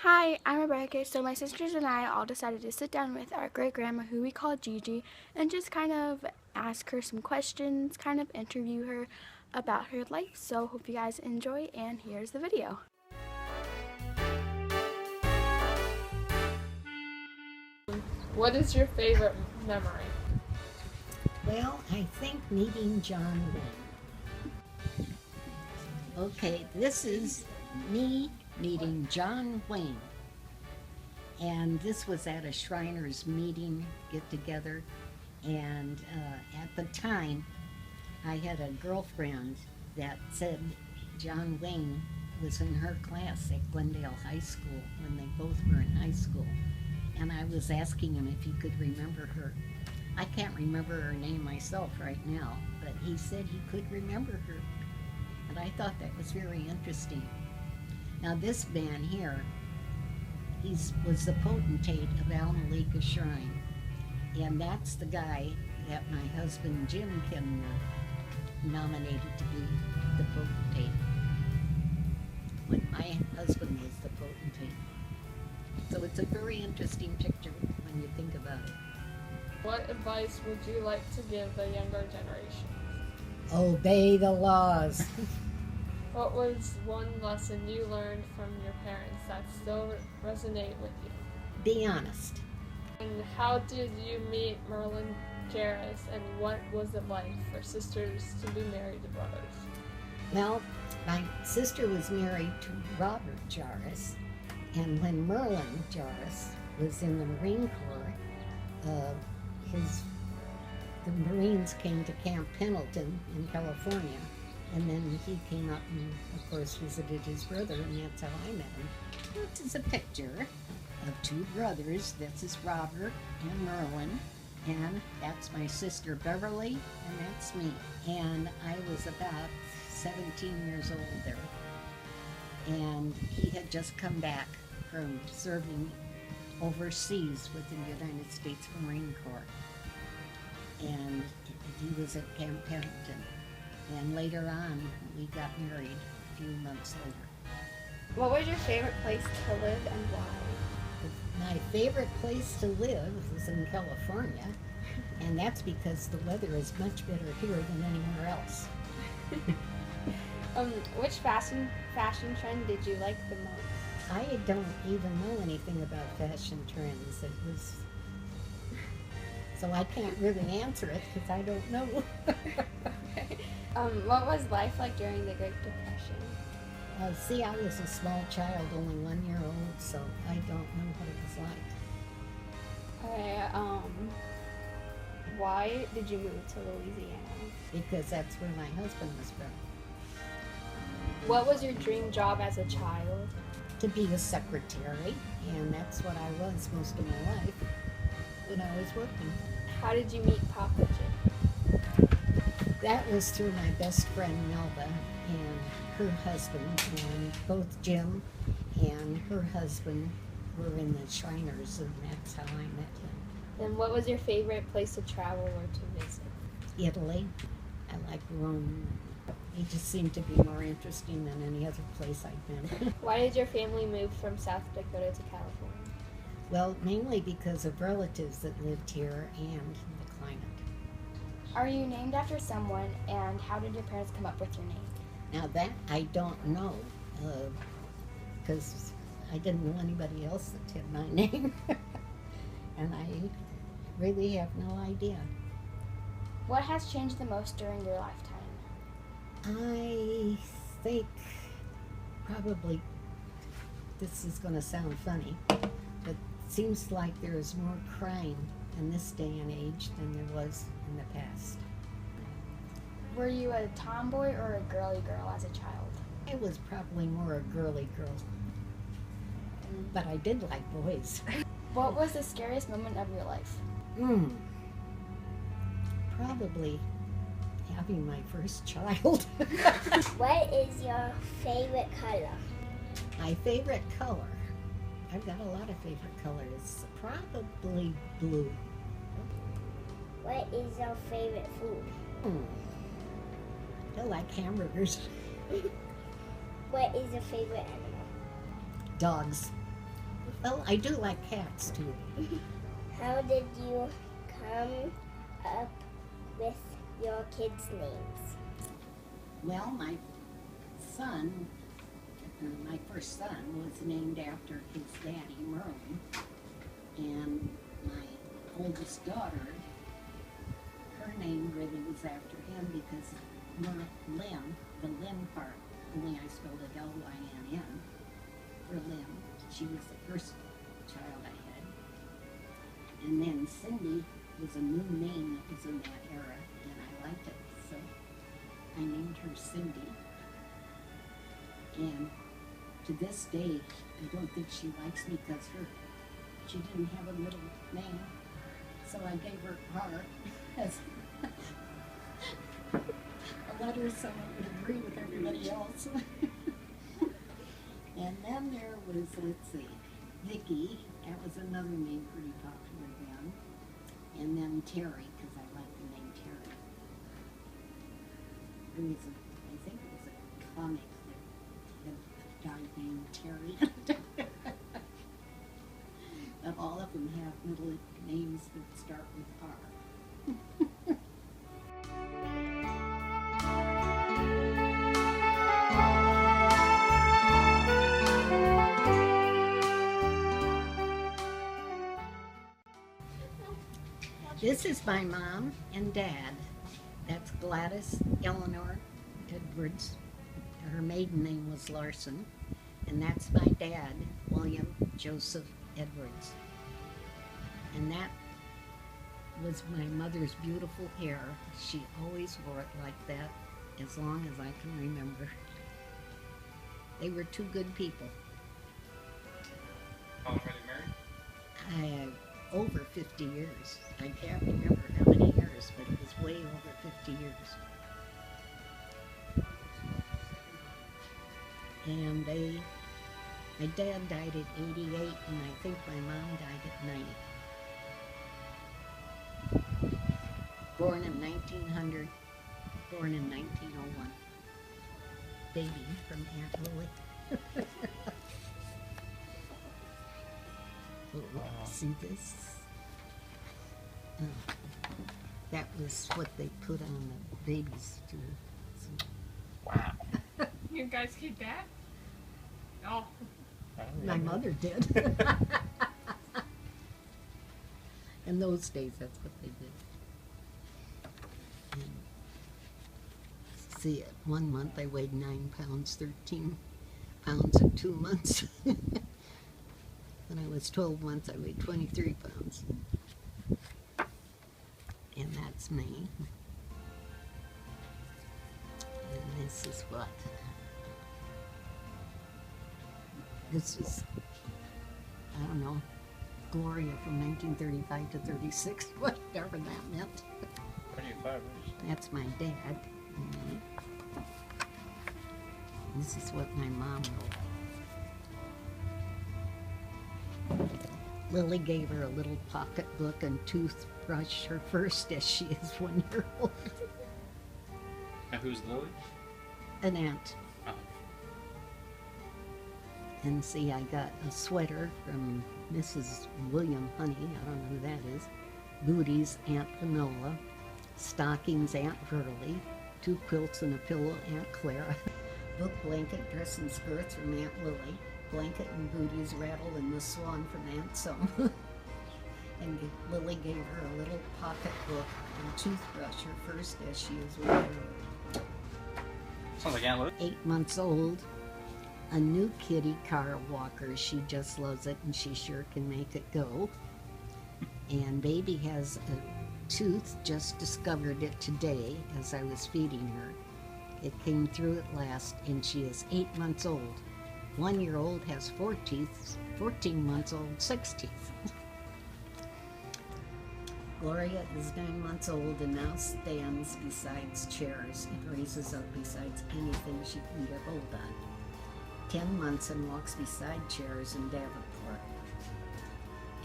Hi, I'm Rebecca. So my sisters and I all decided to sit down with our great grandma, who we call Gigi, and just kind of ask her some questions, kind of interview her about her life. So hope you guys enjoy, and here's the video. What is your favorite memory? Well, I think meeting John Wayne. Okay, this is me meeting John Wayne. And this was at a Shriners meeting, get together. And at the time, I had a girlfriend that said John Wayne was in her class at Glendale High School when they both were in high school. And I was asking him if he could remember her. I can't remember her name myself right now, but he said he could remember her. And I thought that was very interesting. Now this man here, he was the potentate of Alma Lake Shrine. And that's the guy that my husband Jim Kimner nominated to be the potentate. When my husband was the potentate. So it's a very interesting picture when you think about it. What advice would you like to give the younger generation? Obey the laws. What was one lesson you learned from your parents that still resonate with you? Be honest. And how did you meet Merlin Jarris, and what was it like for sisters to be married to brothers? Well, my sister was married to Robert Jarris, and when Merlin Jarris was in the Marine Corps, the Marines came to Camp Pendleton in California, and then he came up and, of course, visited his brother, and that's how I met him. This is a picture of two brothers. This is Robert and Merlin, and that's my sister Beverly, and that's me. And I was about 17 years old there, and he had just come back from serving overseas with the United States Marine Corps, and he was at Camp Pendleton. And later on, we got married a few months later. What was your favorite place to live and why? My favorite place to live is in California, and that's because the weather is much better here than anywhere else. Which fashion trend did you like the most? I don't even know anything about fashion trends. So I can't really answer it because I don't know. What was life like during the Great Depression? See, I was a small child, only 1 year old, so I don't know what it was like. Okay, why did you move to Louisiana? Because that's where my husband was from. What was your dream job as a child? To be a secretary, and that's what I was most of my life when I was working. How did you meet Papa Jim? That was through my best friend Melba and her husband, and both Jim and her husband were in the Shriners, and that's how I met him. And what was your favorite place to travel or to visit? Italy. I like Rome. It just seemed to be more interesting than any other place I'd been. Why did your family move from South Dakota to California? Well, mainly because of relatives that lived here and the climate. Are you named after someone, and how did your parents come up with your name? Now that I don't know, because I didn't know anybody else that had my name, and I really have no idea. What has changed the most during your lifetime? I think probably, this is going to sound funny, but it seems like there is more crime in this day and age than there was in the past. Were you a tomboy or a girly girl as a child? I was probably more a girly girl, but I did like boys. What was the scariest moment of your life? Probably having my first child. What is your favorite color? My favorite color? I've got a lot of favorite colors. Probably blue. What is your favorite food? I like hamburgers. What is your favorite animal? Dogs. Well, I do like cats too. How did you come up with your kids' names? Well, my son, my first son, was named after his daddy, Merlin. And my oldest daughter, her name really was after him because Lynn, the Lynn part, only I spelled it Lynn, for Lynn. She was the first child I had. And then Cindy was a new name that was in that era, and I liked it, so I named her Cindy. And to this day, I don't think she likes me because she didn't have a middle name, so I gave her R as a letter so I would agree with everybody else. And then there was, let's see, Vicky. That was another name pretty popular then. And then Terry, because I like the name Terry. There was I think it was a comic that had a guy named Terry. But all of them have middle names that start with R. This is my mom and dad. That's Gladys Eleanor Edwards. Her maiden name was Larson. And that's my dad, William Joseph Edwards. And that was my mother's beautiful hair. She always wore it like that as long as I can remember. They were two good people. How long were they married? Over 50 years. I can't remember how many years, but it was way over 50 years. And my dad died at 88, and I think my mom died at 90. Born in 1900, born in 1901. Baby from Aunt Lily. See this? That was what they put on the babies too. So, Wow. You guys keep that? Oh. my mother did. In those days, that's what they did. And see, at 1 month I weighed 9 pounds, 13 pounds at 2 months. When I was 12 months, I weighed 23 pounds. And that's me. And this is what? This is, I don't know, Gloria from 1935 to 36, whatever that meant. 35 That's my dad. And this is what my mom wrote. Lily gave her a little pocketbook and toothbrush, her first as she is 1 year old. And who's Lily? An aunt. Oh. And see, I got a sweater from Mrs. William Honey, I don't know who that is. Booties, Aunt Panola. Stockings, Aunt Hurley. 2 quilts and a pillow, Aunt Clara. Book, blanket, dress and skirts from Aunt Lily. Blanket and booties, Rattle and the Swan from Aunt Sum. And Lily gave her a little pocketbook and toothbrush, her first as she is 1 year old. Sounds like Aunt Lily. 8 months old. A new kitty car walker. She just loves it and she sure can make it go. And baby has a tooth, just discovered it today as I was feeding her. It came through at last and she is 8 months old. 1 year old has 4 teeth, 14 months old, 6 teeth. Gloria is 9 months old and now stands besides chairs and raises up besides anything she can get hold on. 10 months and walks beside chairs in Davenport.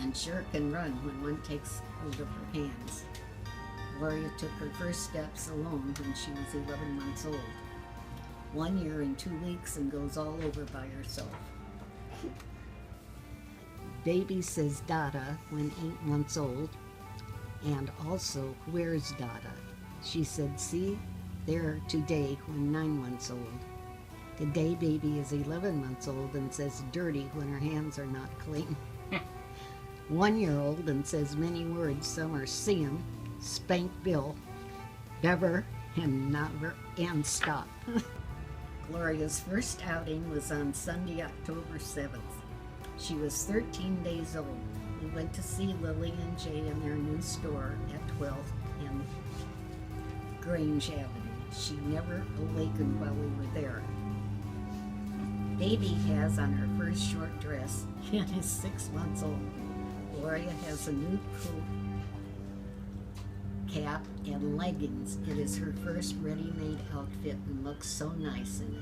And sure can run when one takes hold of her hands. Gloria took her first steps alone when she was 11 months old. 1 year and 2 weeks and goes all over by herself. Baby says Dada when 8 months old, and also, where's Dada? She said, see, there today when 9 months old. Today baby is 11 months old and says dirty when her hands are not clean. 1-year-old and says many words. Some are seein', spank Bill, bever, and never, and stop. Gloria's first outing was on Sunday, October 7th. She was 13 days old. We went to see Lily and Jay in their new store at 12th and Grange Avenue. She never awakened while we were there. Baby has on her first short dress and is 6 months old. Gloria has a new coat, cap, and leggings. It is her first ready-made outfit and looks so nice in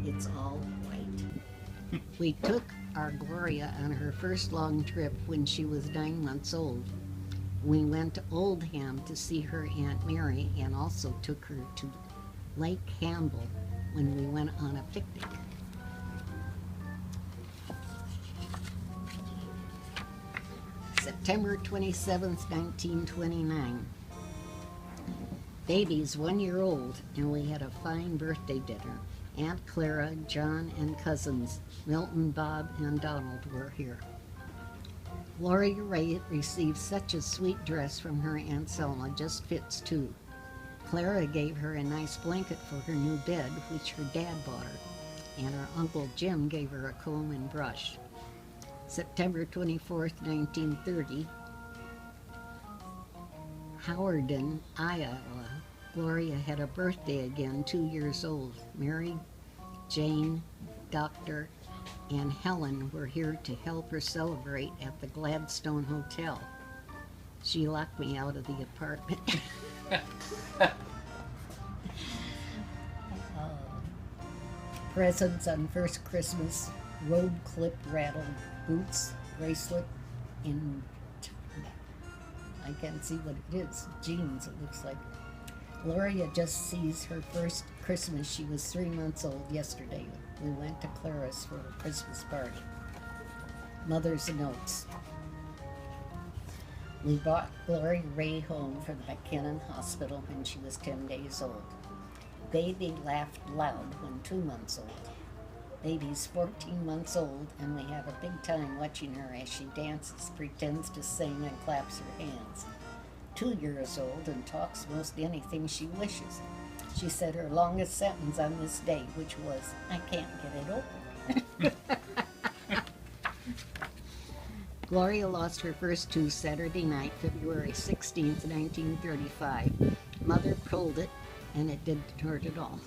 it. It's all white. We took our Gloria on her first long trip when she was 9 months old. We went to Oldham to see her Aunt Mary and also took her to Lake Campbell when we went on a picnic. September 27th, 1929. Baby's 1 year old and we had a fine birthday dinner. Aunt Clara, John, and cousins Milton, Bob, and Donald were here. Gloria Ray received such a sweet dress from her Aunt Selma, just fits too. Clara gave her a nice blanket for her new bed, which her dad bought her, and her Uncle Jim gave her a comb and brush. September 24th, 1930, Howarden, Iowa. Gloria had a birthday again, 2 years old. Mary, Jane, Doctor, and Helen were here to help her celebrate at the Gladstone Hotel. She locked me out of the apartment. Presents on first Christmas, robe clip rattle boots, bracelet, and I can't see what it is, jeans it looks like. Gloria just sees her first Christmas. She was 3 months old yesterday. We went to Clara's for a Christmas party. Mother's notes. We brought Gloria Ray home from the McKinnon Hospital when she was 10 days old. Baby laughed loud when 2 months old. Baby's 14 months old, and we have a big time watching her as she dances, pretends to sing, and claps her hands. 2 years old and talks most anything she wishes. She said her longest sentence on this day, which was, I can't get it open. Gloria lost her first tooth Saturday night, February 16th, 1935. Mother pulled it, and it didn't hurt at all.